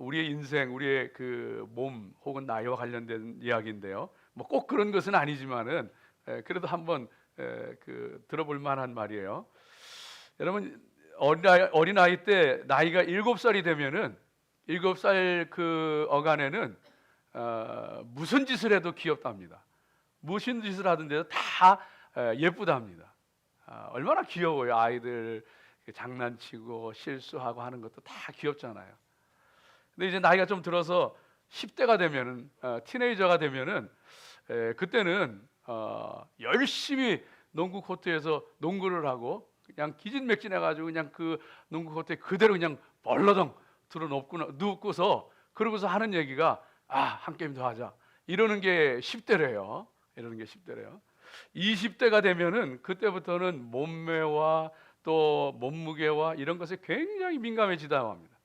우리의 인생, 우리의 그 몸 혹은 나이와 관련된 이야기인데요. 뭐 꼭 그런 것은 아니지만은 그래도 한번 들어볼 만한 말이에요. 여러분 어린아이 때 나이가 7살이 되면은 7살 그 어간에는 무슨 짓을 해도 귀엽답니다. 무슨 짓을 하든지 다 예쁘답니다. 얼마나 귀여워요. 아이들 장난치고 실수하고 하는 것도 다 귀엽잖아요. 근데 이제 나이가 좀 들어서 10대가 되면은 티네이저가 되면은 그때는 열심히 농구 코트에서 농구를 하고 그냥 기진맥진해 가지고 그냥 그 농구 코트에 그대로 그냥 벌러덩 들어 눕고서 그러고서 하는 얘기가 한 게임 더 하자 이러는 게 10대래요. 이러는 게 10대래요. 20대가 되면은 그때부터는 몸매와 또 몸무게와 이런 것에 굉장히 민감해지다고 합니다.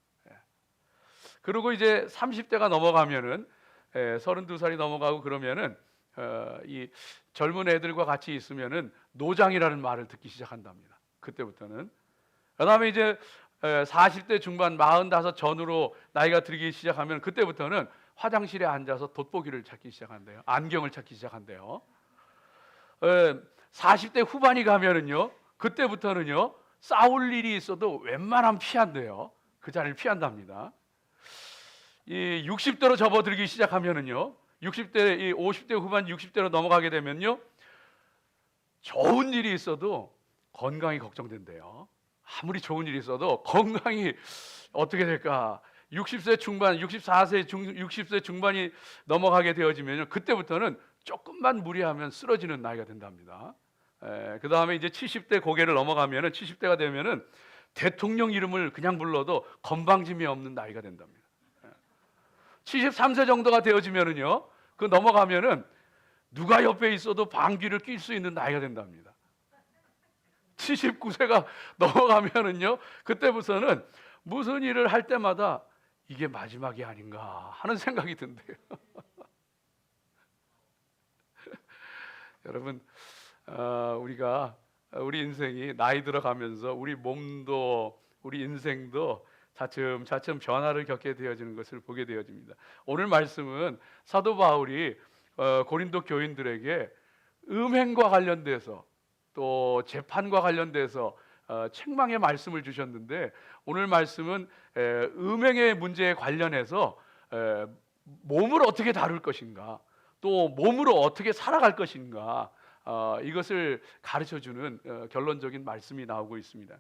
그리고 이제 30대가 넘어가면은 32살이 넘어가고 그러면은 이 젊은 애들과 같이 있으면은 노장이라는 말을 듣기 시작한답니다. 그때부터는. 그다음에 이제 40대 중반 45 전후로 나이가 들기 시작하면 그때부터는 화장실에 앉아서 돋보기를 찾기 시작한대요. 안경을 찾기 시작한대요. 40대 후반이 가면은요, 그때부터는요 싸울 일이 있어도 웬만하면 피한대요. 그 자리를 피한답니다. 이 60대로 접어들기 시작하면은요, 60대, 이 50대 후반 60대로 넘어가게 되면요, 좋은 일이 있어도 건강이 걱정된대요. 아무리 좋은 일이 있어도 건강이 어떻게 될까? 60세 중반, 60세 중반이 넘어가게 되어지면 그때부터는 조금만 무리하면 쓰러지는 나이가 된답니다. 그 다음에 이제 70대 고개를 넘어가면은 70대가 되면은 대통령 이름을 그냥 불러도 건방짐이 없는 나이가 된답니다. 73세 정도가 되어지면은요, 그 넘어가면은 누가 옆에 있어도 방귀를 낄 수 있는 나이가 된답니다. 79세가 넘어가면은요, 그때부터는 무슨 일을 할 때마다 이게 마지막이 아닌가 하는 생각이 든대요. 여러분, 우리 인생이 나이 들어가면서 우리 몸도 우리 인생도 차츰 변화를 겪게 되어지는 것을 보게 되어집니다. 오늘 말씀은 사도 바울이 고린도 교인들에게 음행과 관련돼서 또 재판과 관련돼서 책망의 말씀을 주셨는데, 오늘 말씀은 음행의 문제에 관련해서 몸을 어떻게 다룰 것인가, 또 몸으로 어떻게 살아갈 것인가, 이것을 가르쳐주는 결론적인 말씀이 나오고 있습니다.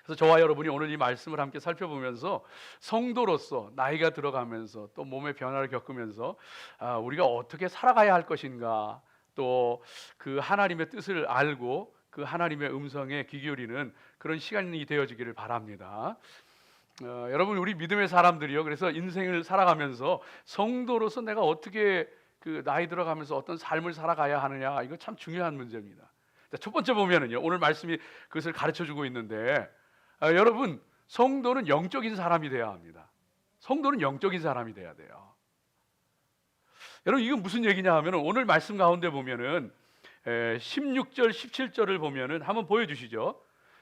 그래서 저와 여러분이 오늘 이 말씀을 함께 살펴보면서 성도로서 나이가 들어가면서 또 몸의 변화를 겪으면서 우리가 어떻게 살아가야 할 것인가, 또 그 하나님의 뜻을 알고 그 하나님의 음성에 귀 기울이는 그런 시간이 되어지기를 바랍니다. 여러분, 우리 믿음의 사람들이요, 그래서 인생을 살아가면서 성도로서 내가 어떻게 그 나이 들어가면서 어떤 삶을 살아가야 하느냐, 이거 참 중요한 문제입니다. 첫 번째 보면은요, 오늘 말씀이 그것을 가르쳐주고 있는데, 여러분, 성도는 영적인 사람이 돼야 합니다. 성도는 영적인 사람이 돼야 돼요. 여러분, 이건 무슨 얘기냐 하면은 오늘 말씀 가운데 보면은 16절 17절을 보면은 한번 보여주시죠.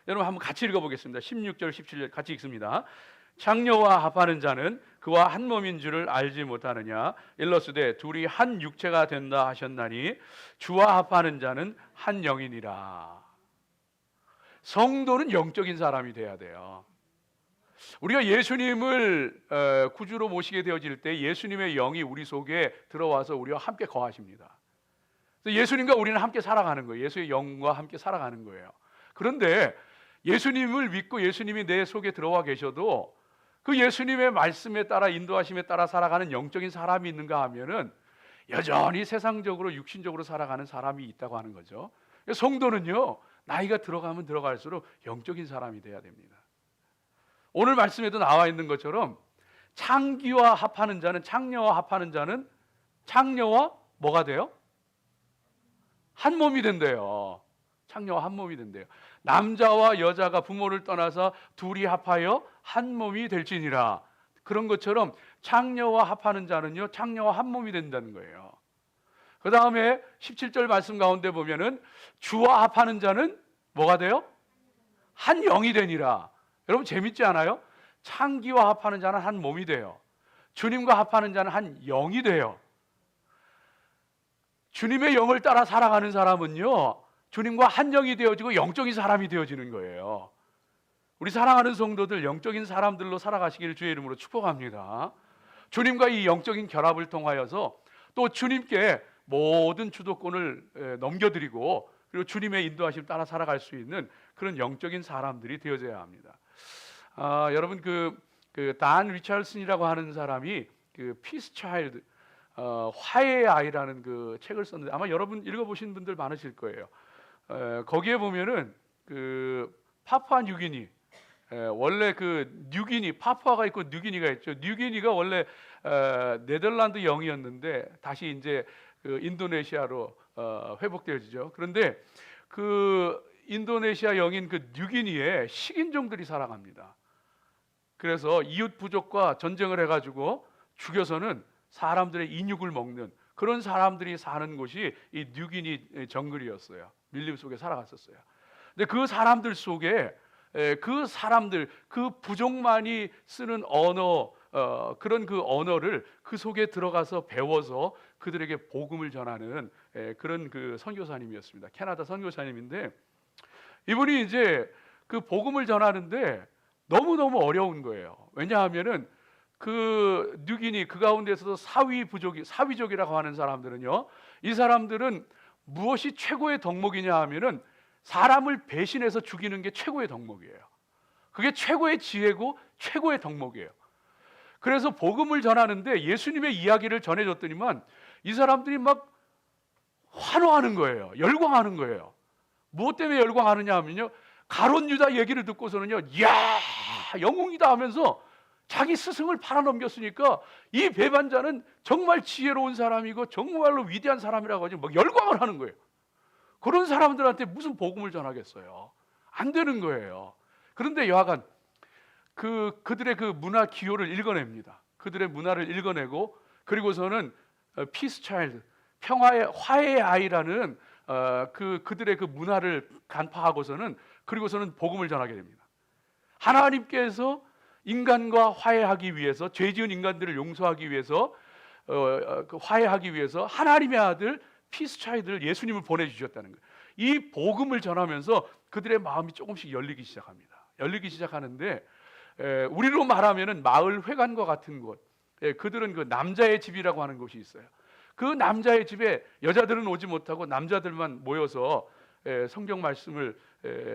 여러분 한번 같이 읽어보겠습니다. 16절 17절 같이 읽습니다. 창녀와 합하는 자는 그와 한 몸인 줄을 알지 못하느냐. 일러스되 둘이 한 육체가 된다 하셨나니 주와 합하는 자는 한 영이니라. 성도는 영적인 사람이 돼야 돼요. 우리가 예수님을 구주로 모시게 되어질 때 예수님의 영이 우리 속에 들어와서 우리와 함께 거하십니다. 예수님과 우리는 함께 살아가는 거예요. 예수의 영과 함께 살아가는 거예요. 그런데 예수님을 믿고 예수님이 내 속에 들어와 계셔도 그 예수님의 말씀에 따라 인도하심에 따라 살아가는 영적인 사람이 있는가 하면은 여전히 세상적으로 육신적으로 살아가는 사람이 있다고 하는 거죠. 성도는요, 나이가 들어가면 들어갈수록 영적인 사람이 돼야 됩니다. 오늘 말씀에도 나와 있는 것처럼 창기와 합하는 자는, 창녀와 합하는 자는 창녀와 뭐가 돼요? 한 몸이 된대요. 창녀와 한 몸이 된대요. 남자와 여자가 부모를 떠나서 둘이 합하여 한 몸이 될지니라. 그런 것처럼 창녀와 합하는 자는요, 창녀와 한 몸이 된다는 거예요. 그 다음에 17절 말씀 가운데 보면은 주와 합하는 자는 뭐가 돼요? 한 영이 되니라. 여러분 재밌지 않아요? 창기와 합하는 자는 한 몸이 돼요. 주님과 합하는 자는 한 영이 돼요. 주님의 영을 따라 살아가는 사람은요, 주님과 한 영이 되어지고 영적인 사람이 되어지는 거예요. 우리 사랑하는 성도들, 영적인 사람들로 살아가시기를 주의 이름으로 축복합니다. 주님과 이 영적인 결합을 통하여서 또 주님께 모든 주도권을 넘겨드리고, 그리고 주님의 인도하심 따라 살아갈 수 있는 그런 영적인 사람들이 되어져야 합니다. 여러분, 단 리처슨이라고 하는 사람이 그 피스 차일드, 화해의 아이라는 그 책을 썼는데, 아마 여러분 읽어보신 분들 많으실 거예요. 거기에 보면은 그 파푸아 뉴기니, 원래 그 뉴기니, 파푸아가 있고 뉴기니가 있죠. 뉴기니가 원래 네덜란드 영이었는데 다시 이제 그 인도네시아로 회복되어지죠. 그런데 그 인도네시아 영인 그 뉴기니에 식인종들이 살아갑니다. 그래서 이웃 부족과 전쟁을 해가지고 죽여서는 사람들의 인육을 먹는 그런 사람들이 사는 곳이 이 뉴기니 정글이었어요. 밀림 속에 살아갔었어요. 근데 그 사람들 속에 그 사람들, 그 부족만이 쓰는 언어, 그런 그 언어를 그 속에 들어가서 배워서 그들에게 복음을 전하는 그런 그 선교사님이었습니다. 캐나다 선교사님인데, 이분이 이제 그 복음을 전하는데 너무너무 어려운 거예요. 왜냐하면은 그 뉴기니 그 가운데서도 사위족이라고 하는 사람들은요, 이 사람들은 무엇이 최고의 덕목이냐 하면은 사람을 배신해서 죽이는 게 최고의 덕목이에요. 그게 최고의 지혜고 최고의 덕목이에요. 그래서 복음을 전하는데 예수님의 이야기를 전해줬더니만 이 사람들이 막 환호하는 거예요. 열광하는 거예요. 무엇 때문에 열광하느냐 하면요, 가룟 유다 얘기를 듣고서는요, 이야 영웅이다 하면서 자기 스승을 팔아넘겼으니까 이 배반자는 정말 지혜로운 사람이고 정말로 위대한 사람이라고 하지, 막 열광을 하는 거예요. 그런 사람들한테 무슨 복음을 전하겠어요? 안 되는 거예요. 그런데 여하간 그들의 그 문화 기호를 읽어냅니다. 그들의 문화를 읽어내고, 그리고서는 피스 차일드, 평화의 화해의 아이라는 그들의 그 문화를 간파하고서는, 그리고서는 복음을 전하게 됩니다. 하나님께서 인간과 화해하기 위해서, 죄 지은 인간들을 용서하기 위해서, 화해하기 위해서 하나님의 아들 피스 차일드를, 예수님을 보내주셨다는 거예요. 이 복음을 전하면서 그들의 마음이 조금씩 열리기 시작합니다. 열리기 시작하는데, 우리로 말하면은 마을 회관과 같은 곳, 그들은 그 남자의 집이라고 하는 곳이 있어요. 그 남자의 집에 여자들은 오지 못하고 남자들만 모여서 성경 말씀을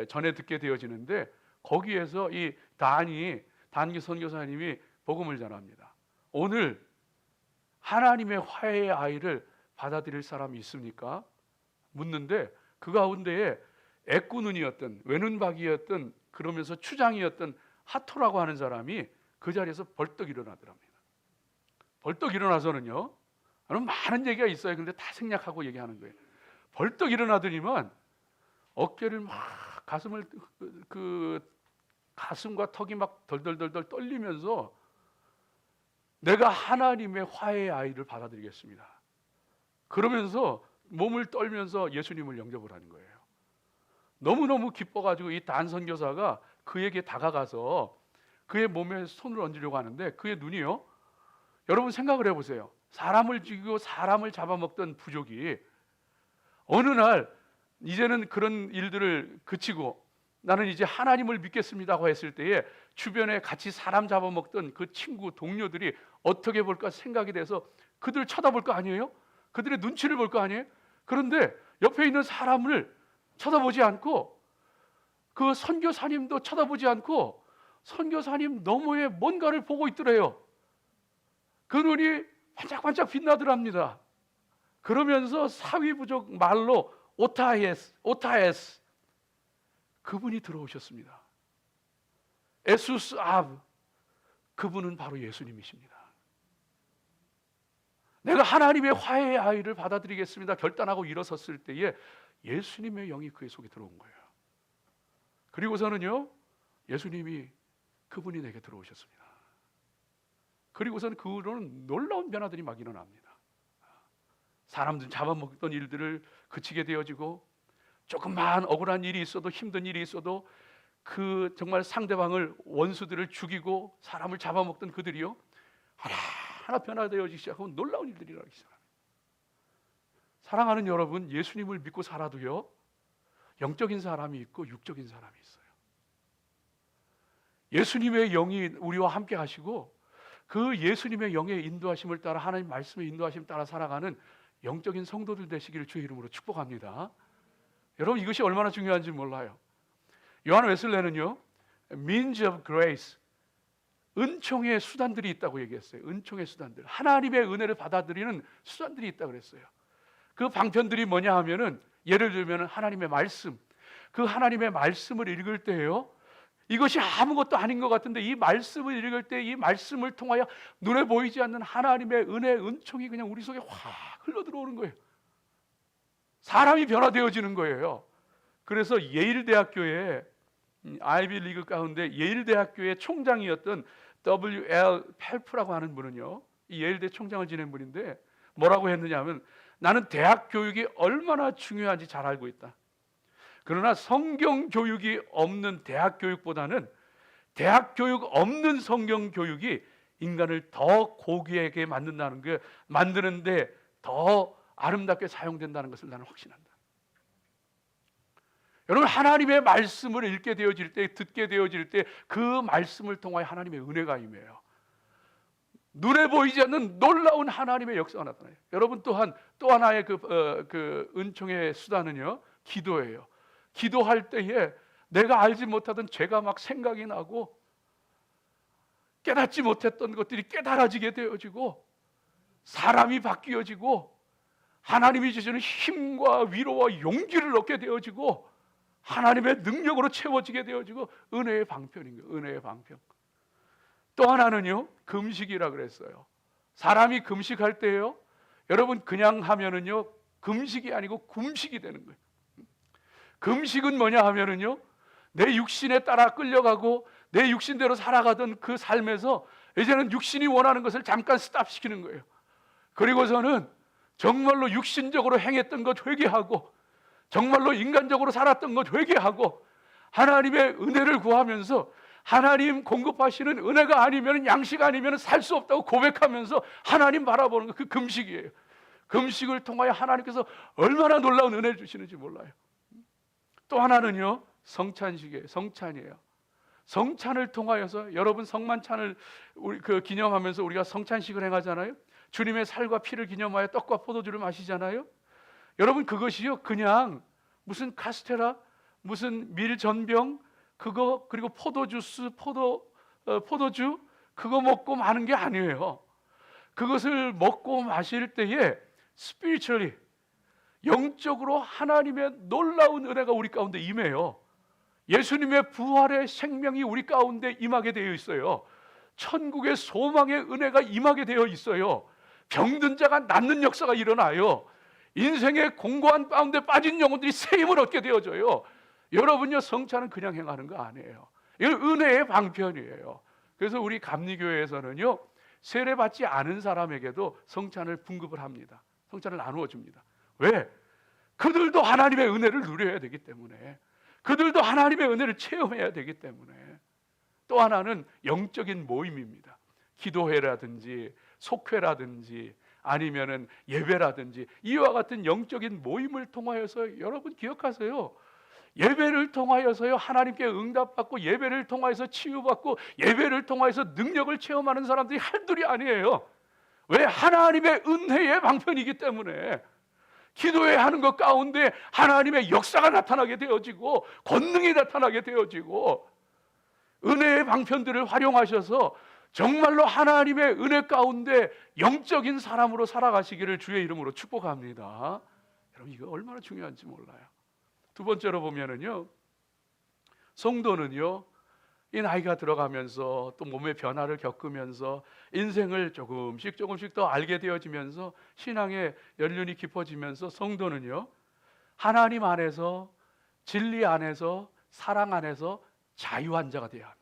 전해 듣게 되어지는데, 거기에서 이 단기 선교사님이 복음을 전합니다. 오늘 하나님의 화해의 아이를 받아들일 사람이 있습니까? 묻는데, 그 가운데에 애꾸눈이었던, 외눈박이였던, 그러면서 추장이었던 하토라고 하는 사람이 그 자리에서 벌떡 일어나더랍니다. 벌떡 일어나서는요, 많은 얘기가 있어요. 근데 다 생략하고 얘기하는 거예요. 벌떡 일어나더니만 어깨를 막 가슴과 턱이 막 덜덜덜덜 떨리면서 내가 하나님의 화해의 아이를 받아들이겠습니다. 그러면서 몸을 떨면서 예수님을 영접을 하는 거예요. 너무너무 기뻐가지고 이 단 선교사가 그에게 다가가서 그의 몸에 손을 얹으려고 하는데, 그의 눈이요, 여러분 생각을 해보세요. 사람을 죽이고 사람을 잡아먹던 부족이 어느 날 이제는 그런 일들을 그치고 나는 이제 하나님을 믿겠습니다고 했을 때에 주변에 같이 사람 잡아먹던 그 친구 동료들이 어떻게 볼까 생각이 돼서 그들을 쳐다볼 거 아니에요? 그들의 눈치를 볼 거 아니에요? 그런데 옆에 있는 사람을 쳐다보지 않고, 그 선교사님도 쳐다보지 않고 선교사님 너머에 뭔가를 보고 있더래요. 그 눈이 반짝반짝 빛나더랍니다. 그러면서 사위부족 말로 오타에스, 그분이 들어오셨습니다. 에수스 아브, 그분은 바로 예수님이십니다. 내가 하나님의 화해의 아이를 받아들이겠습니다 결단하고 일어섰을 때에 예수님의 영이 그의 속에 들어온 거예요. 그리고서는요, 예수님이, 그분이 내게 들어오셨습니다. 그리고서는 그로는 놀라운 변화들이 막 일어납니다. 사람들 잡아먹던 일들을 그치게 되어지고, 조금만 억울한 일이 있어도, 힘든 일이 있어도 그 정말 상대방을 원수들을 죽이고 사람을 잡아먹던 그들이요 하나하나 변화되어지기 시작하고 놀라운 일들이 일어나기 시작합니다. 사랑하는 여러분, 예수님을 믿고 살아도요 영적인 사람이 있고 육적인 사람이 있어요. 예수님의 영이 우리와 함께 하시고 그 예수님의 영의 인도하심을 따라 하나님 말씀의 인도하심을 따라 살아가는 영적인 성도들 되시기를 주의 이름으로 축복합니다. 여러분, 이것이 얼마나 중요한지 몰라요. 요한 웨슬레는요 means of grace, 은총의 수단들이 있다고 얘기했어요. 은총의 수단들, 하나님의 은혜를 받아들이는 수단들이 있다고 그랬어요. 그 방편들이 뭐냐 하면은 예를 들면 하나님의 말씀, 그 하나님의 말씀을 읽을 때요 이것이 아무것도 아닌 것 같은데 이 말씀을 읽을 때 이 말씀을 통하여 눈에 보이지 않는 하나님의 은혜, 은총이 그냥 우리 속에 확 흘러 들어오는 거예요. 사람이 변화되어지는 거예요. 그래서 예일대학교에 아이비 리그 가운데 예일대학교의 총장이었던 W.L. 펠프라고 하는 분은요 이 예일대 총장을 지낸 분인데 뭐라고 했느냐 하면 나는 대학 교육이 얼마나 중요한지 잘 알고 있다. 그러나 성경 교육이 없는 대학 교육보다는 대학 교육 없는 성경 교육이 인간을 더 고귀하게 만드는데 더 아름답게 사용된다는 것을 나는 확신한다. 여러분, 하나님의 말씀을 읽게 되어질 때, 듣게 되어질 때 그 말씀을 통하여 하나님의 은혜가 임해요. 눈에 보이지 않는 놀라운 하나님의 역사가 나타나요. 여러분, 또한 또 하나의 그 은총의 수단은요 기도예요. 기도할 때에 내가 알지 못하던 죄가 막 생각이 나고 깨닫지 못했던 것들이 깨달아지게 되어지고 사람이 바뀌어지고 하나님이 주시는 힘과 위로와 용기를 얻게 되어지고 하나님의 능력으로 채워지게 되어지고 은혜의 방편인 거예요. 은혜의 방편. 또 하나는요 금식이라 그랬어요. 사람이 금식할 때요 여러분 그냥 하면은요 금식이 아니고 금식이 되는 거예요. 금식은 뭐냐 하면은요 내 육신에 따라 끌려가고 내 육신대로 살아가던 그 삶에서 이제는 육신이 원하는 것을 잠깐 스탑시키는 거예요. 그리고서는 정말로 육신적으로 행했던 것 회개하고 정말로 인간적으로 살았던 것 회개하고 하나님의 은혜를 구하면서 하나님 공급하시는 은혜가 아니면 양식 아니면 살 수 없다고 고백하면서 하나님 바라보는 것, 그 금식이에요. 금식을 통하여 하나님께서 얼마나 놀라운 은혜를 주시는지 몰라요. 또 하나는요 성찬식이에요. 성찬이에요. 성찬을 통하여서 여러분 성만찬을 기념하면서 우리가 성찬식을 행하잖아요. 주님의 살과 피를 기념하여 떡과 포도주를 마시잖아요. 여러분 그것이요 그냥 무슨 카스테라, 무슨 밀전병 그거 그리고 포도주스, 포도주 그거 먹고 마는 게 아니에요. 그것을 먹고 마실 때에 spiritually 영적으로 하나님의 놀라운 은혜가 우리 가운데 임해요. 예수님의 부활의 생명이 우리 가운데 임하게 되어 있어요. 천국의 소망의 은혜가 임하게 되어 있어요. 병든 자가 낫는 역사가 일어나요. 인생의 공고한 가운데 빠진 영혼들이 새 힘을 얻게 되어져요. 여러분요 성찬은 그냥 행하는 거 아니에요. 이건 은혜의 방편이에요. 그래서 우리 감리교회에서는요 세례받지 않은 사람에게도 성찬을 분급을 합니다. 성찬을 나누어 줍니다. 왜? 그들도 하나님의 은혜를 누려야 되기 때문에, 그들도 하나님의 은혜를 체험해야 되기 때문에. 또 하나는 영적인 모임입니다. 기도회라든지 속회라든지 아니면은 예배라든지 이와 같은 영적인 모임을 통하여서 여러분 기억하세요. 예배를 통하여서요 하나님께 응답받고 예배를 통하여서 치유받고 예배를 통하여서 능력을 체험하는 사람들이 한둘이 아니에요. 왜? 하나님의 은혜의 방편이기 때문에. 기도회 하는 것 가운데 하나님의 역사가 나타나게 되어지고 권능이 나타나게 되어지고 은혜의 방편들을 활용하셔서 정말로 하나님의 은혜 가운데 영적인 사람으로 살아가시기를 주의 이름으로 축복합니다. 여러분 이거 얼마나 중요한지 몰라요. 두 번째로 보면은요 성도는요 이 나이가 들어가면서 또 몸의 변화를 겪으면서 인생을 조금씩 더 알게 되어지면서 신앙의 연륜이 깊어지면서 성도는요 하나님 안에서 진리 안에서 사랑 안에서 자유한 자가 되어야 합니다.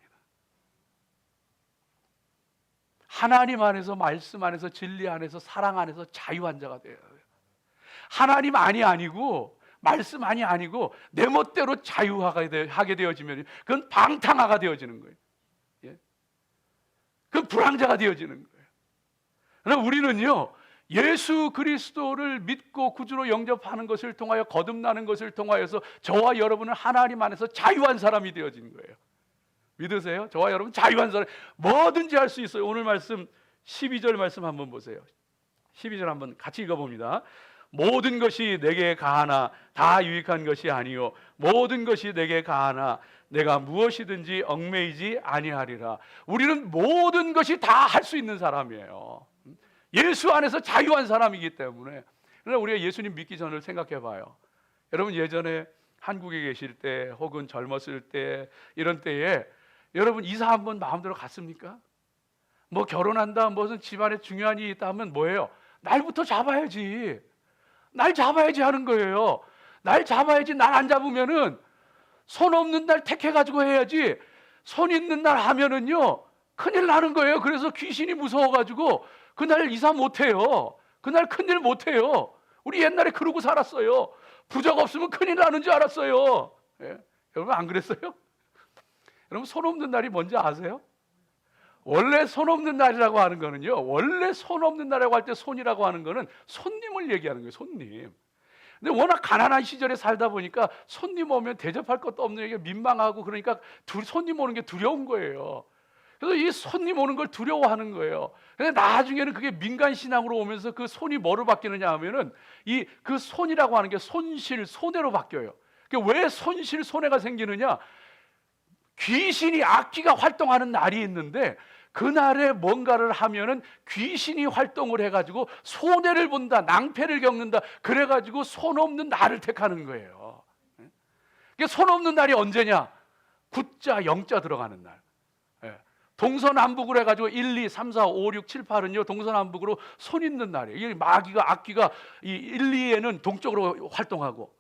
하나님 안에서 말씀 안에서 진리 안에서 사랑 안에서 자유한 자가 되어야 해요. 하나님 안이 아니고 말씀 안이 아니고 내 멋대로 자유하게 되어지면 그건 방탕아가 되어지는 거예요. 예? 그건 불황자가 되어지는 거예요. 그러나 우리는요, 예수 그리스도를 믿고 구주로 영접하는 것을 통하여 거듭나는 것을 통하여서 저와 여러분은 하나님 안에서 자유한 사람이 되어진 거예요. 믿으세요? 저와 여러분 자유한 사람, 뭐든지 할 수 있어요. 오늘 말씀 12절 말씀 한번 보세요. 12절 한번 같이 읽어봅니다. 모든 것이 내게 가하나 다 유익한 것이 아니요 모든 것이 내게 가하나 내가 무엇이든지 얽매이지 아니하리라. 우리는 모든 것이 다 할 수 있는 사람이에요. 예수 안에서 자유한 사람이기 때문에. 그러나 우리가 예수님 믿기 전을 생각해 봐요. 여러분 예전에 한국에 계실 때 혹은 젊었을 때 이런 때에 여러분 이사 한번 마음대로 갔습니까? 뭐 결혼한다, 무슨 집안에 중요한 일이 있다 하면 뭐예요? 날부터 잡아야지. 날 잡아야지 하는 거예요. 날 잡아야지. 날 안 잡으면은 손 없는 날 택해가지고 해야지. 손 있는 날 하면은요 큰일 나는 거예요. 그래서 귀신이 무서워가지고 그날 이사 못해요. 그날 큰일 못해요. 우리 옛날에 그러고 살았어요. 부적 없으면 큰일 나는 줄 알았어요. 예? 여러분 안 그랬어요? 여러분 손 없는 날이 뭔지 아세요? 원래 손 없는 날이라고 하는 거는요, 원래 손 없는 날이라고 할 때 손이라고 하는 거는 손님을 얘기하는 거예요. 손님. 근데 워낙 가난한 시절에 살다 보니까 손님 오면 대접할 것도 없는 게 민망하고 그러니까 손님 오는 게 두려운 거예요. 그래서 이 손님 오는 걸 두려워하는 거예요. 근데 나중에는 그게 민간 신앙으로 오면서 그 손이 뭐로 바뀌느냐 하면은 그 손이라고 하는 게 손실, 손해로 바뀌어요. 왜 손실, 손해가 생기느냐? 귀신이, 악귀가 활동하는 날이 있는데 그날에 뭔가를 하면은 귀신이 활동을 해가지고 손해를 본다, 낭패를 겪는다. 그래가지고 손 없는 날을 택하는 거예요. 손 없는 날이 언제냐? 구자, 영자 들어가는 날. 동서남북으로 해가지고 1, 2, 3, 4, 5, 6, 7, 8은요 동서남북으로 손 있는 날이에요. 마귀가, 악귀가 이 1, 2에는 동쪽으로 활동하고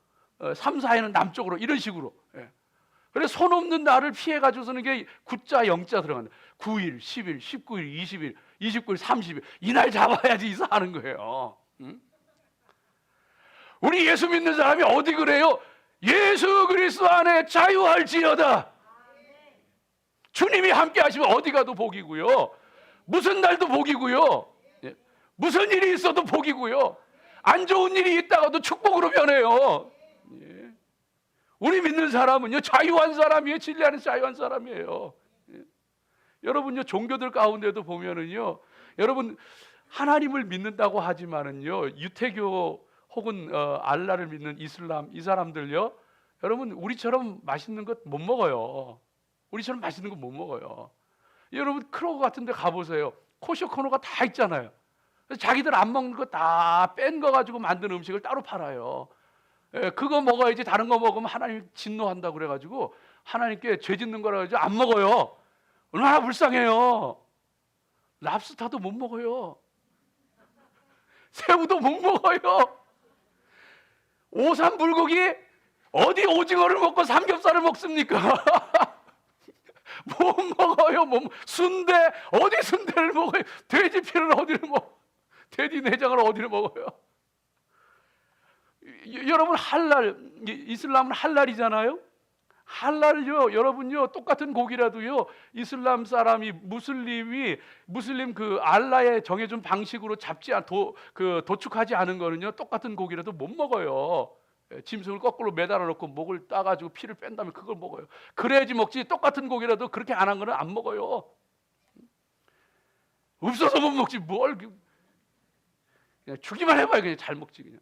3, 4에는 남쪽으로, 이런 식으로. 그래서 손 없는 날을 피해가지고서는 게 구자, 영자 들어간다. 9일, 10일, 19일, 20일, 29일, 30일 이 날 잡아야지 이사하는 거예요. 응? 우리 예수 믿는 사람이 어디 그래요? 예수 그리스도 안에 자유할지어다. 주님이 함께 하시면 어디 가도 복이고요. 무슨 날도 복이고요. 무슨 일이 있어도 복이고요. 안 좋은 일이 있다가도 축복으로 변해요. 우리 믿는 사람은요 자유한 사람이에요. 진리 안에서 자유한 사람이에요. 여러분요 종교들 가운데도 보면은요, 여러분 하나님을 믿는다고 하지만은요 유태교 혹은 알라를 믿는 이슬람, 이 사람들요, 여러분 우리처럼 맛있는 것 못 먹어요. 우리처럼 맛있는 거 못 먹어요. 여러분 크로거 같은 데 가보세요. 코쇼 코너가 다 있잖아요. 자기들 안 먹는 거 다 뺀 거 가지고 만든 음식을 따로 팔아요. 그거 먹어야지 다른 거 먹으면 하나님 진노한다고 그래가지고 하나님께 죄 짓는 거라 가지고 안 먹어요. 얼마나 불쌍해요. 랍스타도 못 먹어요. 새우도 못 먹어요. 오삼 불고기, 어디 오징어를 먹고 삼겹살을 먹습니까? 못 먹어요. 순대, 어디 순대를 먹어요? 돼지 피를 어디를 먹어? 돼지 내장을 어디를 먹어요? 여러분 할랄, 이슬람은 할랄이잖아요. 할랄요, 여러분요 똑같은 고기라도요 이슬람 사람이, 무슬림 그 알라의 정해준 방식으로 도축하지 않은 거는요 똑같은 고기라도 못 먹어요. 짐승을 거꾸로 매달아 놓고 목을 따가지고 피를 뺀 다음에 그걸 먹어요. 그래야지 먹지. 똑같은 고기라도 그렇게 안 한 거는 안 먹어요. 없어서 못 먹지 뭘. 그냥 주기만 해봐요. 그냥 잘 먹지 그냥.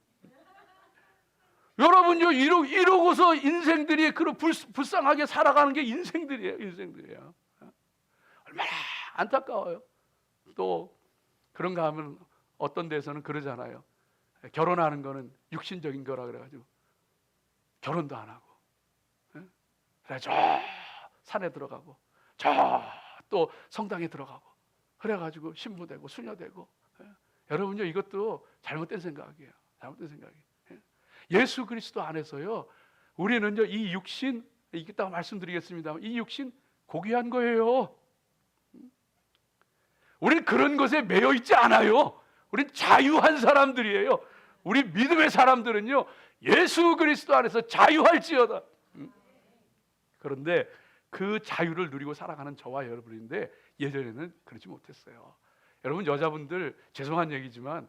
여러분요 이러고서 인생들이 불쌍하게 살아가는 게 인생들이에요. 얼마나 안타까워요. 또 그런가 하면 어떤 데서는 그러잖아요. 결혼하는 거는 육신적인 거라 그래가지고 결혼도 안 하고, 그래 저 산에 들어가고 저 또 성당에 들어가고 그래가지고 신부되고 수녀되고. 여러분요 이것도 잘못된 생각이에요. 잘못된 생각이에요. 예수 그리스도 안에서요 우리는요 이 육신, 이따가 말씀드리겠습니다. 이 육신 고귀한 거예요. 우리는 그런 것에 매여 있지 않아요. 우리는 자유한 사람들이에요. 우리 믿음의 사람들은요, 예수 그리스도 안에서 자유할지어다. 그런데 그 자유를 누리고 살아가는 저와 여러분인데 예전에는 그렇지 못했어요. 여러분, 여자분들 죄송한 얘기지만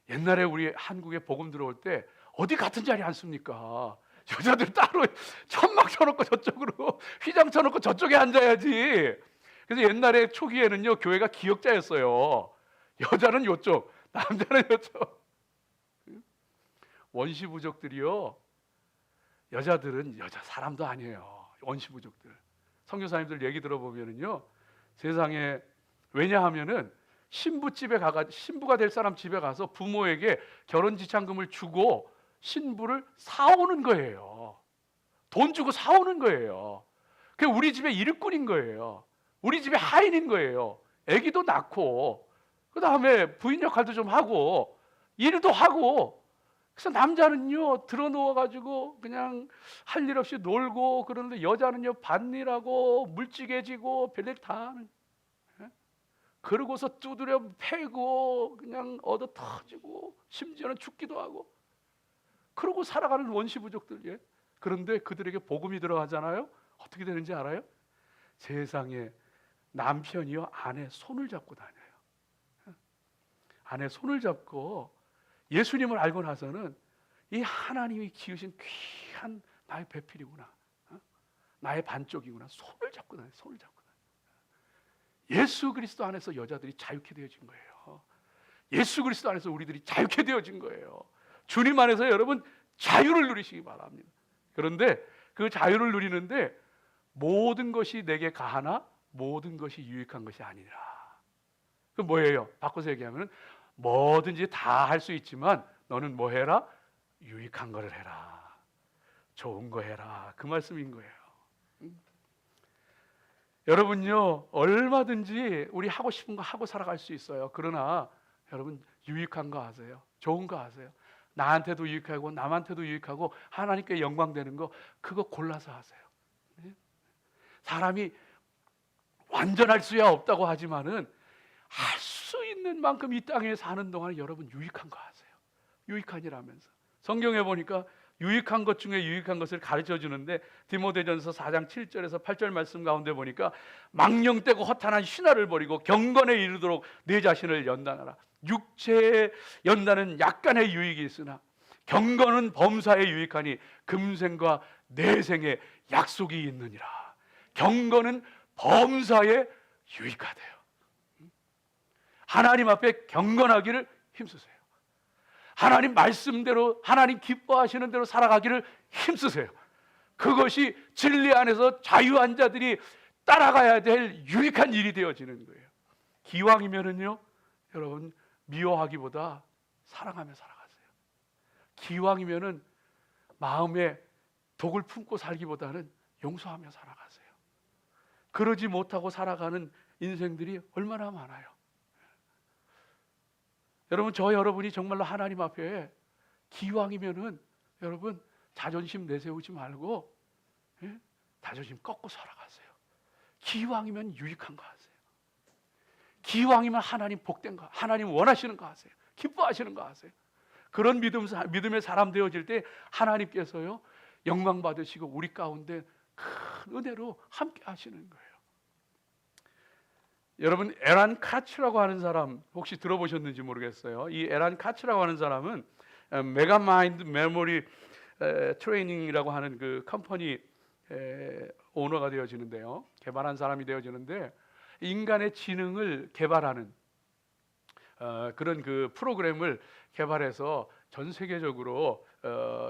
옛날에 우리 한국에 복음 들어올 때 어디 같은 자리에 앉습니까? 여자들 따로 천막 쳐놓고 저쪽으로, 휘장 쳐놓고 저쪽에 앉아야지. 그래서 옛날에 초기에는요, 교회가 기역자였어요. 여자는 요쪽, 남자는 요쪽. 원시부족들이요, 여자들은 여자 사람도 아니에요. 원시부족들. 선교사님들 얘기 들어보면은요, 세상에, 왜냐하면은 신부가 될 사람 집에 가서 부모에게 결혼 지참금을 주고 신부를 사오는 거예요. 돈 주고 사오는 거예요. 그게 우리 집의 일꾼인 거예요. 우리 집의 하인인 거예요. 아기도 낳고, 그 다음에 부인 역할도 좀 하고, 일도 하고. 그래서 남자는요, 들어 누워가지고 그냥 할 일 없이 놀고, 그러는데 여자는요, 밭일하고 물찌개지고 별일 다 하는. 그러고서 두드려 패고 그냥 얻어 터지고 심지어는 죽기도 하고, 그러고 살아가는 원시부족들. 예? 그런데 그들에게 복음이 들어가잖아요. 어떻게 되는지 알아요? 세상에 남편이요, 아내 손을 잡고 다녀요. 아내 손을 잡고 예수님을 알고 나서는 이 하나님이 지으신 귀한 나의 배필이구나, 나의 반쪽이구나, 손을 잡고 다녀요. 손을 잡고 다녀요. 예수 그리스도 안에서 여자들이 자유케 되어진 거예요. 예수 그리스도 안에서 우리들이 자유케 되어진 거예요. 주님 안에서 여러분 자유를 누리시기 바랍니다. 그런데 그 자유를 누리는데 모든 것이 내게 가하나 모든 것이 유익한 것이 아니라. 그 뭐예요? 바꿔서 얘기하면 뭐든지 다 할 수 있지만 너는 뭐 해라? 유익한 거를 해라. 좋은 거 해라. 그 말씀인 거예요. 여러분요, 얼마든지 우리 하고 싶은 거 하고 살아갈 수 있어요. 그러나 여러분, 유익한 거 아세요? 좋은 거 아세요? 나한테도 유익하고 남한테도 유익하고 하나님께 영광되는 거, 그거 골라서 하세요. 사람이 완전할 수야 없다고 하지만은 할 수 있는 만큼 이 땅에 사는 동안 여러분 유익한 거 하세요. 유익한 일 하면서. 성경에 보니까 유익한 것 중에 유익한 것을 가르쳐 주는데, 디모데전서 4장 7절에서 8절 말씀 가운데 보니까 망령되고 허탄한 신화를 버리고 경건에 이르도록 내 자신을 연단하라. 육체의 연단은 약간의 유익이 있으나 경건은 범사에 유익하니 금생과 내생의 약속이 있느니라. 경건은 범사에 유익하대요. 하나님 앞에 경건하기를 힘쓰세요. 하나님 말씀대로, 하나님 기뻐하시는 대로 살아가기를 힘쓰세요. 그것이 진리 안에서 자유한 자들이 따라가야 될 유익한 일이 되어지는 거예요. 기왕이면은요, 여러분, 미워하기보다 사랑하며 살아가세요. 기왕이면은 마음에 독을 품고 살기보다는 용서하며 살아가세요. 그러지 못하고 살아가는 인생들이 얼마나 많아요. 여러분, 여러분이 정말로 하나님 앞에 기왕이면은 여러분 자존심 내세우지 말고, 자존심 꺾고 살아가세요. 기왕이면 유익한 거 하세요. 기왕이면 하나님 복된 거, 하나님 원하시는 거 하세요. 기뻐하시는 거 하세요. 그런 믿음의 사람 되어질 때 하나님께서요, 영광 받으시고 우리 가운데 큰 은혜로 함께 하시는 거예요. 여러분, 에란 카츠라고 하는 사람 혹시 들어보셨는지 모르겠어요. 이 에란 카츠라고 하는 사람은 메가마인드 메모리 트레이닝이라고 하는 그 컴퍼니 오너가 되어지는데요, 개발한 사람이 되어지는데, 인간의 지능을 개발하는 그런 그 프로그램을 개발해서 전 세계적으로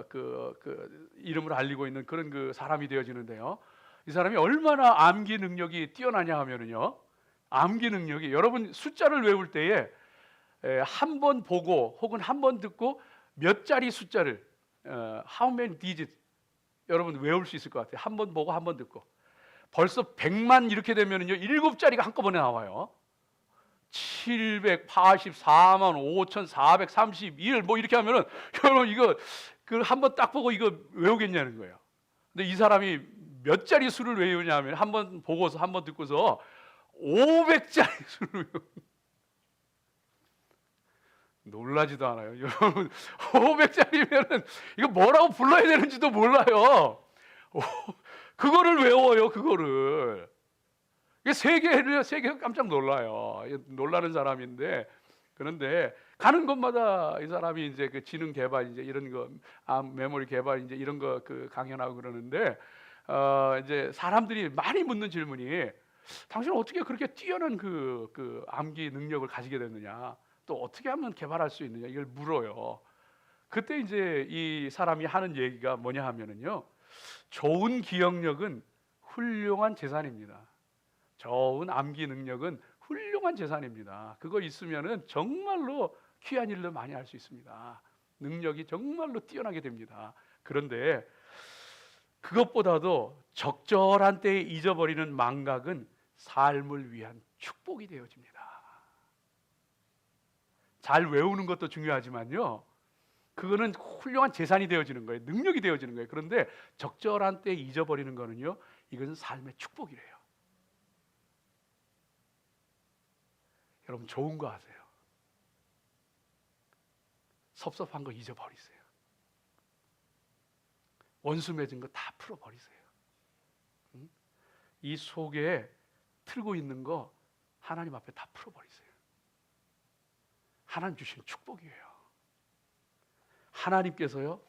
그 이름을 알리고 있는 그런 그 사람이 되어지는데요, 이 사람이 얼마나 암기 능력이 뛰어나냐 하면은요, 암기 능력이, 여러분 숫자를 외울 때에 한 번 보고 혹은 한 번 듣고 몇 자리 숫자를 how many digits 여러분 외울 수 있을 것 같아요. 한 번 보고 한 번 듣고. 벌써 100만 이렇게 되면은요, 7자리가 한꺼번에 나와요. 784만 5,431 뭐 이렇게 하면은 여러분 이거 그 한 번 딱 보고 이거 외우겠냐는 거예요. 근데 이 사람이 몇 자리 수를 외우냐면 한 번 보고서 한 번 듣고서 500자리 수를 외우. 놀라지도 않아요. 여러분 500짜리면은 이거 뭐라고 불러야 되는지도 몰라요. 그거를 외워요. 그거를. 이게 세계가 깜짝 놀라요. 놀라는 사람인데, 그런데 가는 곳마다 이 사람이 이제 그 지능 개발 이제 이런 거, 메모리 개발 이제 이런 거 그 강연하고 그러는데, 이제 사람들이 많이 묻는 질문이, 당신은 어떻게 그렇게 뛰어난 그 암기 능력을 가지게 됐느냐, 또 어떻게 하면 개발할 수 있느냐, 이걸 물어요. 그때 이제 이 사람이 하는 얘기가 뭐냐 하면은요, 좋은 기억력은 훌륭한 재산입니다. 좋은 암기 능력은 훌륭한 재산입니다. 그거 있으면은 정말로 귀한 일도 많이 할 수 있습니다. 능력이 정말로 뛰어나게 됩니다. 그런데 그것보다도 적절한 때에 잊어버리는 망각은 삶을 위한 축복이 되어집니다. 잘 외우는 것도 중요하지만요, 그거는 훌륭한 재산이 되어지는 거예요. 능력이 되어지는 거예요. 그런데 적절한 때에 잊어버리는 거는요, 이것은 삶의 축복이래요. 여러분 좋은 거 아세요? 섭섭한 거 잊어버리세요. 원수 맺은 거 다 풀어버리세요. 이 속에 틀고 있는 거 하나님 앞에 다 풀어버리세요. 하나님 주신 축복이에요. 하나님께서요,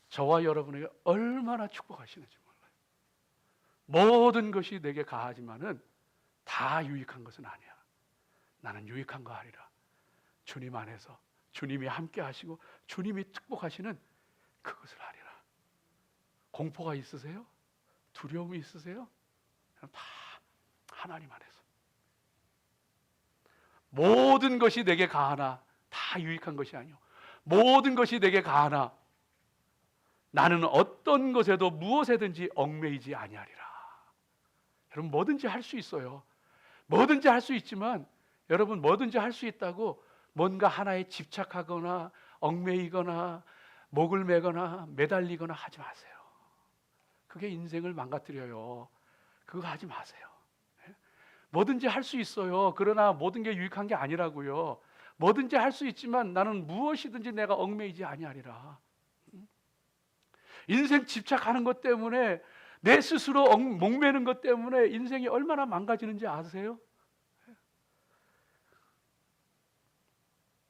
저와 여러분에게 얼마나 축복하시는지 몰라요. 모든 것이 내게 가하지만은 다 유익한 것은 아니야. 나는 유익한 거 아니라 주님 안에서 주님이 함께 하시고 주님이 축복하시는 그것을 아니라. 공포가 있으세요? 두려움이 있으세요? 다 하나님 안에서. 모든 것이 내게 가하나 다 유익한 것이 아니요, 모든 것이 내게 가하나 나는 어떤 것에도 무엇에든지 얽매이지 아니하리라. 여러분 뭐든지 할 수 있어요. 뭐든지 할 수 있지만, 여러분 뭐든지 할 수 있다고 뭔가 하나에 집착하거나 얽매이거나 목을 매거나 매달리거나 하지 마세요. 그게 인생을 망가뜨려요. 그거 하지 마세요. 뭐든지 할 수 있어요. 그러나 모든 게 유익한 게 아니라고요. 뭐든지 할 수 있지만 나는 무엇이든지 내가 얽매이지 아니하리라. 인생 집착하는 것 때문에, 내 스스로 목매는 것 때문에 인생이 얼마나 망가지는지 아세요?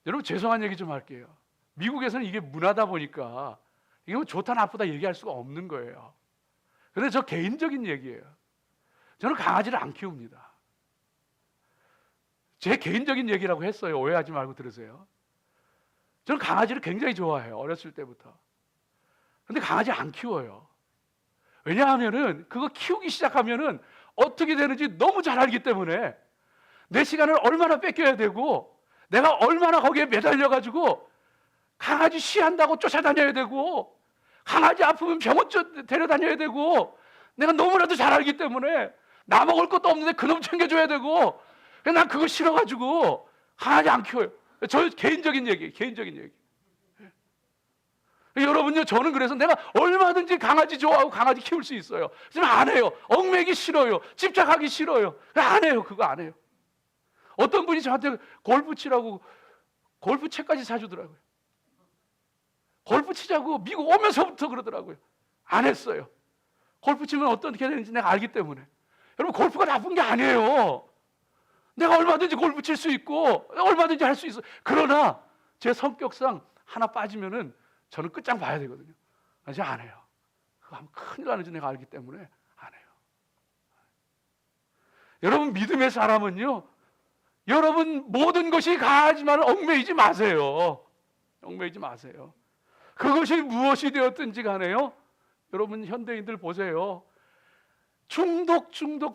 여러분 죄송한 얘기 좀 할게요. 미국에서는 이게 문화다 보니까 이게 뭐 좋다 나쁘다 얘기할 수가 없는 거예요. 그런데 저 개인적인 얘기예요. 저는 강아지를 안 키웁니다. 제 개인적인 얘기라고 했어요. 오해하지 말고 들으세요. 저는 강아지를 굉장히 좋아해요. 어렸을 때부터. 그런데 강아지 안 키워요. 왜냐하면은 그거 키우기 시작하면은 어떻게 되는지 너무 잘 알기 때문에, 내 시간을 얼마나 뺏겨야 되고 내가 얼마나 거기에 매달려가지고 강아지 쉬한다고 쫓아다녀야 되고, 강아지 아프면 병원 데려다녀야 되고, 내가 너무나도 잘 알기 때문에 나 먹을 것도 없는데 그놈 챙겨줘야 되고, 난 그거 싫어가지고 강아지 안 키워요. 저 개인적인 얘기. 여러분요, 저는 그래서 내가 얼마든지 강아지 좋아하고 강아지 키울 수 있어요. 하지만 안 해요. 얽매기 싫어요. 집착하기 싫어요. 안 해요. 그거 안 해요. 어떤 분이 저한테 골프 치라고 골프채까지 사주더라고요. 골프 치자고 미국 오면서부터 그러더라고요. 안 했어요. 골프 치면 어떻게 되는지 내가 알기 때문에. 여러분 골프가 나쁜 게 아니에요. 내가 얼마든지 골프 칠 수 있고 얼마든지 할 수 있어. 그러나 제 성격상 하나 빠지면은 저는 끝장 봐야 되거든요. 그래서 안 해요. 그거 하면 큰일 나는지 내가 알기 때문에 안 해요. 여러분 믿음의 사람은요, 여러분 모든 것이 가하지만 얽매이지 마세요. 얽매이지 마세요. 그것이 무엇이 되었든지 간에요, 여러분 현대인들 보세요. 중독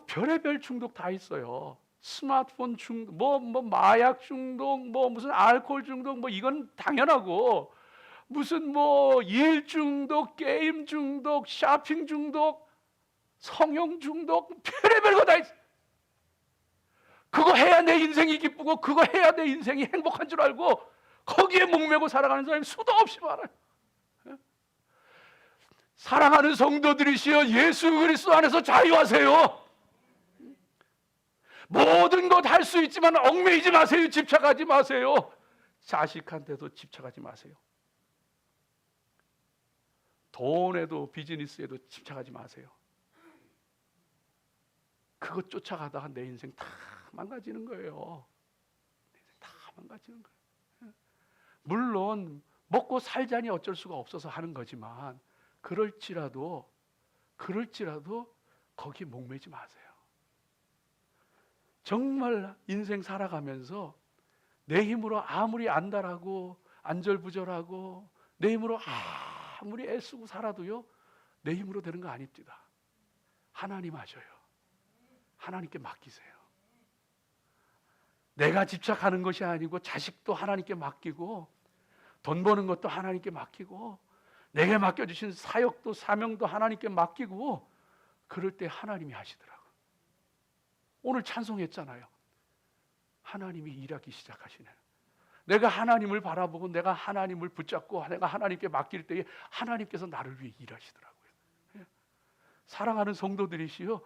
별의별 중독 다 있어요. 스마트폰 중독, 뭐 마약 중독, 뭐 무슨 알코올 중독, 뭐 이건 당연하고, 무슨 뭐 일 중독, 게임 중독, 쇼핑 중독, 성형 중독, 별의별 거 다 있어. 그거 해야 내 인생이 기쁘고 그거 해야 내 인생이 행복한 줄 알고 거기에 목매고 살아가는 사람이 수도 없이 많아요. 사랑하는 성도들이시여, 예수 그리스도 안에서 자유하세요. 모든 것 할 수 있지만 얽매이지 마세요. 집착하지 마세요. 자식한테도 집착하지 마세요. 돈에도 비즈니스에도 집착하지 마세요. 그것 쫓아가다가 내 인생 다 망가지는 거예요. 내 인생 다 망가지는 거예요. 물론 먹고 살자니 어쩔 수가 없어서 하는 거지만 그럴지라도 거기에 목매지 마세요. 정말 인생 살아가면서 내 힘으로 아무리 안달하고 안절부절하고 내 힘으로 아무리 애쓰고 살아도요, 내 힘으로 되는 거 아닙니다. 하나님 하셔요. 하나님께 맡기세요. 내가 집착하는 것이 아니고 자식도 하나님께 맡기고 돈 버는 것도 하나님께 맡기고 내게 맡겨주신 사역도 사명도 하나님께 맡기고 그럴 때 하나님이 하시더라고요. 오늘 찬송했잖아요. 하나님이 일하기 시작하시네. 내가 하나님을 바라보고 내가 하나님을 붙잡고 내가 하나님께 맡길 때에 하나님께서 나를 위해 일하시더라고요. 사랑하는 성도들이시여,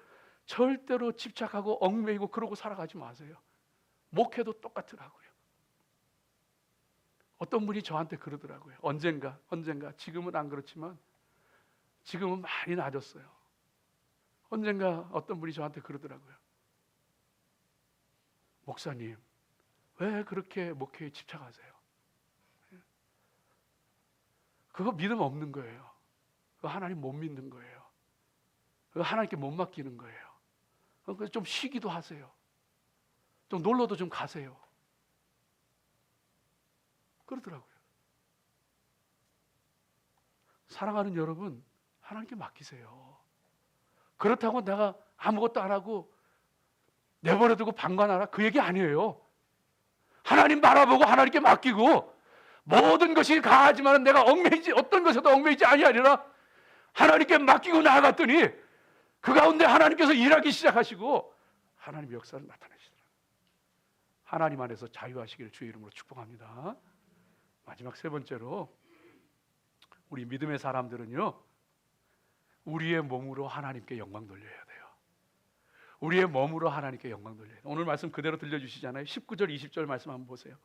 절대로 집착하고 얽매이고 그러고 살아가지 마세요. 목회도 똑같더라고요. 어떤 분이 저한테 그러더라고요. 언젠가 지금은 안 그렇지만 지금은 많이 나아졌어요. 언젠가 어떤 분이 저한테 그러더라고요. 목사님, 왜 그렇게 목회에 집착하세요? 그거 믿음 없는 거예요. 그거 하나님 못 믿는 거예요. 그거 하나님께 못 맡기는 거예요. 그래서 좀 쉬기도 하세요. 좀 놀러도 좀 가세요. 그러더라고요. 사랑하는 여러분, 하나님께 맡기세요. 그렇다고 내가 아무것도 안 하고 내버려두고 방관하라, 그 얘기 아니에요. 하나님 바라보고 하나님께 맡기고 모든 것이 가하지만 내가 얽매이지 어떤 것에도 얽매이지 아니하리라. 하나님께 맡기고 나아갔더니 그 가운데 하나님께서 일하기 시작하시고 하나님의 역사를 나타내시더라고요. 하나님 안에서 자유하시기를 주의 이름으로 축복합니다. 마지막 세 번째로, 우리 믿음의 사람들은요, 우리의 몸으로 하나님께 영광 돌려야 돼요. 우리의 몸으로 하나님께 영광 돌려야 돼요. 오늘 말씀 그대로 들려주시잖아요. 19절 20절 말씀 한번 보세요.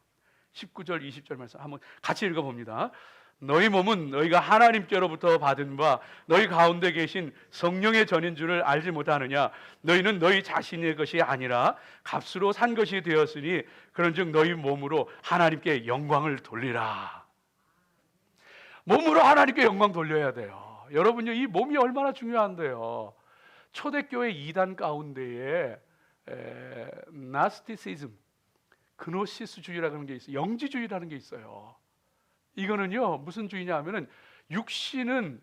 19절 20절 말씀 한번 같이 읽어봅니다. 너희 몸은 너희가 하나님께로부터 받은 바 너희 가운데 계신 성령의 전인 줄을 알지 못하느냐. 너희는 너희 자신의 것이 아니라 값으로 산 것이 되었으니 그런즉 너희 몸으로 하나님께 영광을 돌리라. 몸으로 하나님께 영광 돌려야 돼요. 여러분요, 이 몸이 얼마나 중요한데요. 초대교회 이단 가운데에 나스티시즘, 그노시스주의라는 게 있어요. 영지주의라는 게 있어요. 이거는요, 무슨 주의냐 하면은 육신은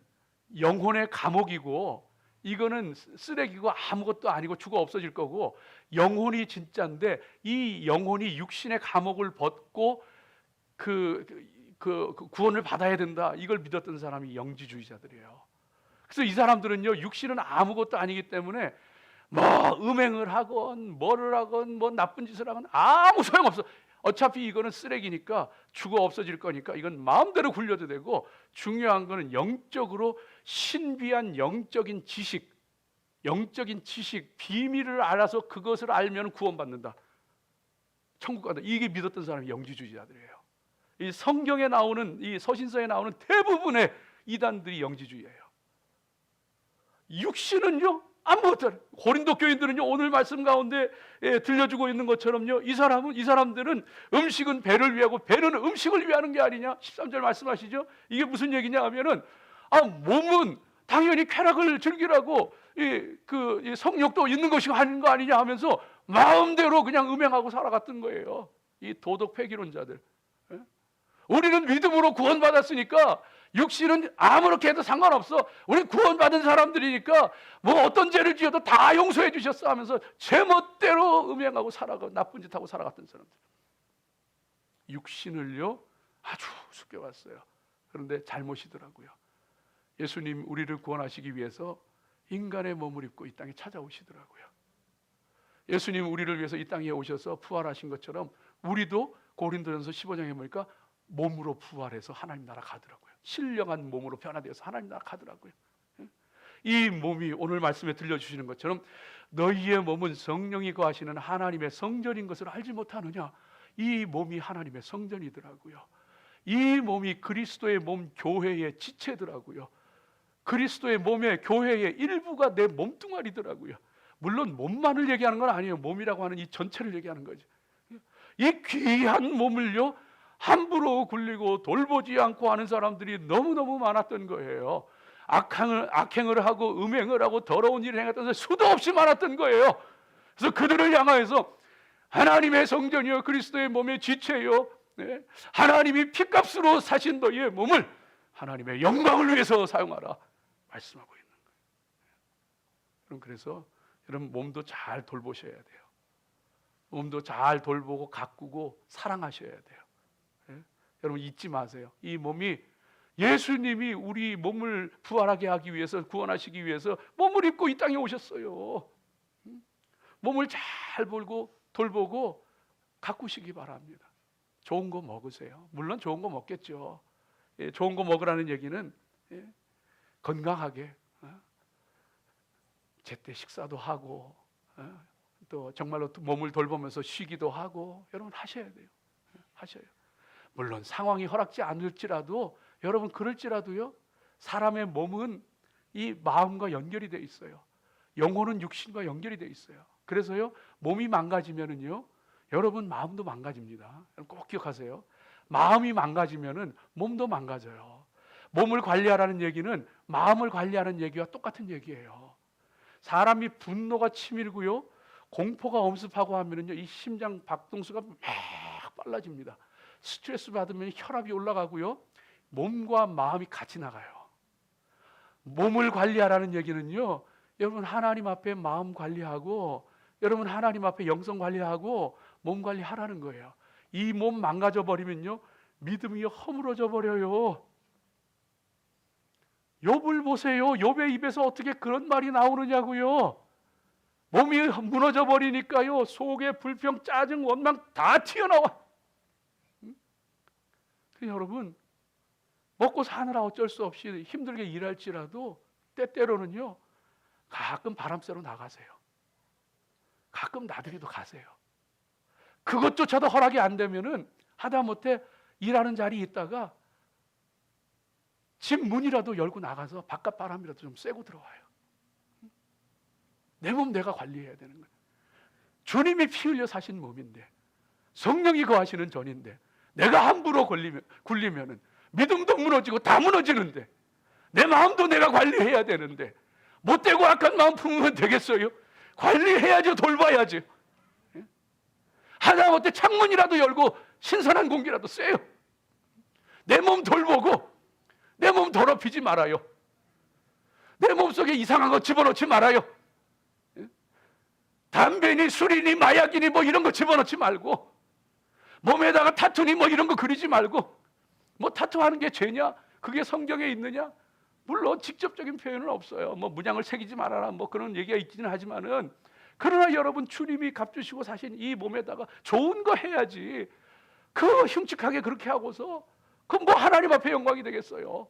영혼의 감옥이고 이거는 쓰레기고 아무것도 아니고 죽어 없어질 거고, 영혼이 진짜인데 이 영혼이 육신의 감옥을 벗고 그 구원을 받아야 된다, 이걸 믿었던 사람이 영지주의자들이에요. 그래서 이 사람들은요, 육신은 아무것도 아니기 때문에 뭐 음행을 하건 뭐를 하건 뭐 나쁜 짓을 하건 아무 소용없어. 어차피 이거는 쓰레기니까 죽어 없어질 거니까 이건 마음대로 굴려도 되고, 중요한 거는 영적으로 신비한 영적인 지식, 비밀을 알아서 그것을 알면 구원받는다, 천국 간다, 이게 믿었던 사람이 영지주의자들이에요. 이 성경에 나오는, 이 서신서에 나오는 대부분의 이단들이 영지주의예요. 육신은요 아무것도, 고린도 교인들은요 오늘 말씀 가운데 들려주고 있는 것처럼요, 이 사람들은 음식은 배를 위하고 배는 음식을 위하는 게 아니냐. 13절 말씀하시죠. 이게 무슨 얘기냐 하면은, 몸은 당연히 쾌락을 즐기라고 이 성욕도 있는 것이 하는 거 아니냐 하면서 마음대로 그냥 음행하고 살아갔던 거예요, 이 도덕 폐기론자들. 우리는 믿음으로 구원받았으니까 육신은 아무렇게 해도 상관없어, 우리 구원받은 사람들이니까 뭐 어떤 죄를 지어도 다 용서해 주셨어 하면서 제멋대로 음행하고 살아가고 나쁜 짓하고 살아갔던 사람들, 육신을요 아주 우습게 봤어요. 그런데 잘못이더라고요. 예수님 우리를 구원하시기 위해서 인간의 몸을 입고 이 땅에 찾아오시더라고요. 예수님 우리를 위해서 이 땅에 오셔서 부활하신 것처럼 우리도 고린도전서 15장에 보니까 몸으로 부활해서 하나님 나라 가더라고요. 신령한 몸으로 변화되어서 하나님 나라 가더라고요. 이 몸이 오늘 말씀에 들려주시는 것처럼 너희의 몸은 성령이 거하시는 하나님의 성전인 것을 알지 못하느냐. 이 몸이 하나님의 성전이더라고요. 이 몸이 그리스도의 몸 교회의 지체더라고요. 그리스도의 몸의 교회의 일부가 내 몸뚱아리더라고요. 물론 몸만을 얘기하는 건 아니에요. 몸이라고 하는 이 전체를 얘기하는 거죠. 이 귀한 몸을요 함부로 굴리고 돌보지 않고 하는 사람들이 너무너무 많았던 거예요. 악행을 하고 음행을 하고 더러운 일을 행했던 사람이 수도 없이 많았던 거예요. 그래서 그들을 향하여서 하나님의 성전이요 그리스도의 몸의 지체요, 네, 하나님이 피값으로 사신 너희의 몸을 하나님의 영광을 위해서 사용하라 말씀하고 있는 거예요. 여러분, 그래서 여러분 몸도 잘 돌보셔야 돼요. 몸도 잘 돌보고 가꾸고 사랑하셔야 돼요. 네? 여러분 잊지 마세요. 이 몸이 예수님이 우리 몸을 부활하게 하기 위해서, 구원하시기 위해서 몸을 입고 이 땅에 오셨어요. 몸을 잘 돌보고 가꾸시기 바랍니다. 좋은 거 먹으세요. 물론 좋은 거 먹겠죠. 예, 좋은 거 먹으라는 얘기는 건강하게 제때 식사도 하고 또 정말로 몸을 돌보면서 쉬기도 하고 여러분 하셔야 돼요. 하셔요. 물론 상황이 허락지 않을지라도 여러분 그럴지라도요 사람의 몸은 이 마음과 연결이 돼 있어요. 영혼은 육신과 연결이 돼 있어요. 그래서요 몸이 망가지면은요 여러분 마음도 망가집니다. 꼭 기억하세요. 마음이 망가지면은 몸도 망가져요. 몸을 관리하라는 얘기는 마음을 관리하는 얘기와 똑같은 얘기예요. 사람이 분노가 치밀고요 공포가 엄습하고 하면은요 이 심장 박동수가 막 빨라집니다. 스트레스 받으면 혈압이 올라가고요 몸과 마음이 같이 나가요. 몸을 관리하라는 얘기는요 여러분 하나님 앞에 마음 관리하고 여러분 하나님 앞에 영성 관리하고 몸 관리하라는 거예요. 이 몸 망가져 버리면요 믿음이 허물어져 버려요. 욥을 보세요. 욥의 입에서 어떻게 그런 말이 나오느냐고요. 몸이 무너져 버리니까요 속에 불평, 짜증, 원망 다 튀어나와. 여러분 먹고 사느라 어쩔 수 없이 힘들게 일할지라도 때때로는요 가끔 바람 쐬러 나가세요. 가끔 나들이도 가세요. 그것조차도 허락이 안 되면은 하다못해 일하는 자리에 있다가 집 문이라도 열고 나가서 바깥 바람이라도 좀 쐬고 들어와요. 내 몸 내가 관리해야 되는 거예요. 주님이 피 흘려 사신 몸인데 성령이 거하시는 전인데 내가 함부로 굴리면은 믿음도 무너지고 다 무너지는데 내 마음도 내가 관리해야 되는데 못되고 악한 마음 품으면 되겠어요? 관리해야죠. 돌봐야죠. 하다못해 창문이라도 열고 신선한 공기라도 쐬요. 내 몸 돌보고 내 몸 더럽히지 말아요. 내 몸속에 이상한 거 집어넣지 말아요. 담배니 술이니 마약이니 뭐 이런 거 집어넣지 말고 몸에다가 타투니 뭐 이런 거 그리지 말고 뭐 타투하는 게 죄냐? 그게 성경에 있느냐? 물론 직접적인 표현은 없어요. 뭐 문양을 새기지 말아라 뭐 그런 얘기가 있기는 하지만은 그러나 여러분 주님이 값주시고 사신 이 몸에다가 좋은 거 해야지. 그 흉측하게 그렇게 하고서 그럼 뭐 하나님 앞에 영광이 되겠어요.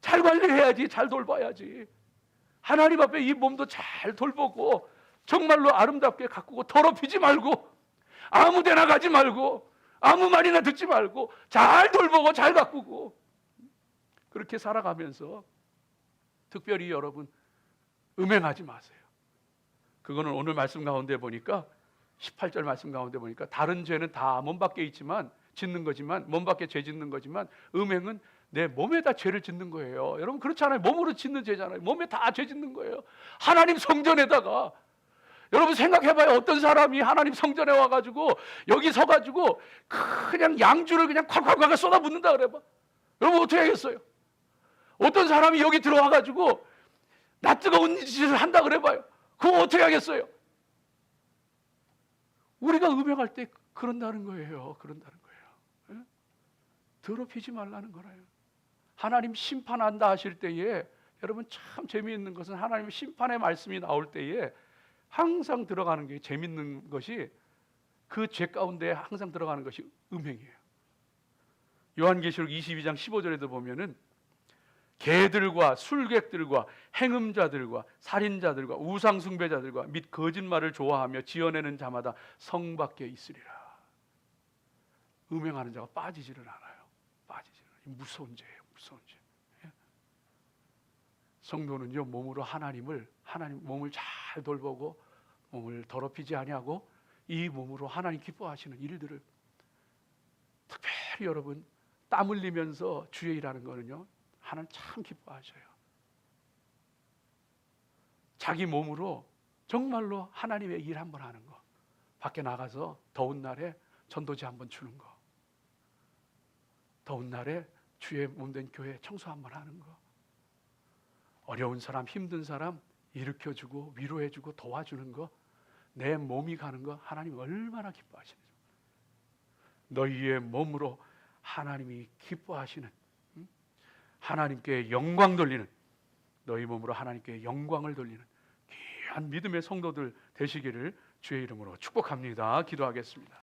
잘 관리해야지. 잘 돌봐야지. 하나님 앞에 이 몸도 잘 돌보고 정말로 아름답게 가꾸고 더럽히지 말고 아무 데나 가지 말고 아무 말이나 듣지 말고 잘 돌보고 잘 가꾸고 그렇게 살아가면서 특별히 여러분 음행하지 마세요. 그거는 오늘 말씀 가운데 보니까 18절 말씀 가운데 보니까 다른 죄는 다 몸 밖에 있지만 짓는 거지만 몸 밖에 죄 짓는 거지만 음행은 내 몸에다 죄를 짓는 거예요. 여러분 그렇잖아요. 몸으로 짓는 죄잖아요. 몸에 다 죄 짓는 거예요. 하나님 성전에다가 여러분 생각해봐요. 어떤 사람이 하나님 성전에 와가지고 여기 서가지고 그냥 양주를 그냥 콸콸콸 쏟아붓는다 그래봐. 여러분 어떻게 하겠어요? 어떤 사람이 여기 들어와가지고 나 뜨거운 짓을 한다 그래봐요. 그거 어떻게 하겠어요? 우리가 음행할 때 그런다는 거예요. 그런다는 거예요. 예? 더럽히지 말라는 거예요. 하나님 심판한다 하실 때에 여러분 참 재미있는 것은 하나님 심판의 말씀이 나올 때에 항상 들어가는 게 재밌는 것이 그 죄 가운데 항상 들어가는 것이 음행이에요. 요한계시록 22장 15절에도 보면은 개들과 술객들과 행음자들과 살인자들과 우상숭배자들과 및 거짓말을 좋아하며 지어내는 자마다 성 밖에 있으리라. 음행하는 자가 빠지지를 않아요. 빠지지를 않아요. 무서운 죄예요. 무서운 죄. 예? 성도는요 몸으로 하나님 몸을 잘 돌보고 몸을 더럽히지 아니하고 이 몸으로 하나님 기뻐하시는 일들을, 특별히 여러분 땀 흘리면서 주의 일하는 거는요 하나님 참 기뻐하셔요. 자기 몸으로 정말로 하나님의 일 한번 하는 거, 밖에 나가서 더운 날에 전도지 한번 주는 거, 더운 날에 주의 몸된 교회 청소 한번 하는 거, 어려운 사람 힘든 사람 일으켜주고 위로해주고 도와주는 거, 내 몸이 가는 거 하나님 얼마나 기뻐하시는지. 너희의 몸으로 하나님이 기뻐하시는, 하나님께 영광 돌리는, 너희 몸으로 하나님께 영광을 돌리는 귀한 믿음의 성도들 되시기를 주의 이름으로 축복합니다. 기도하겠습니다.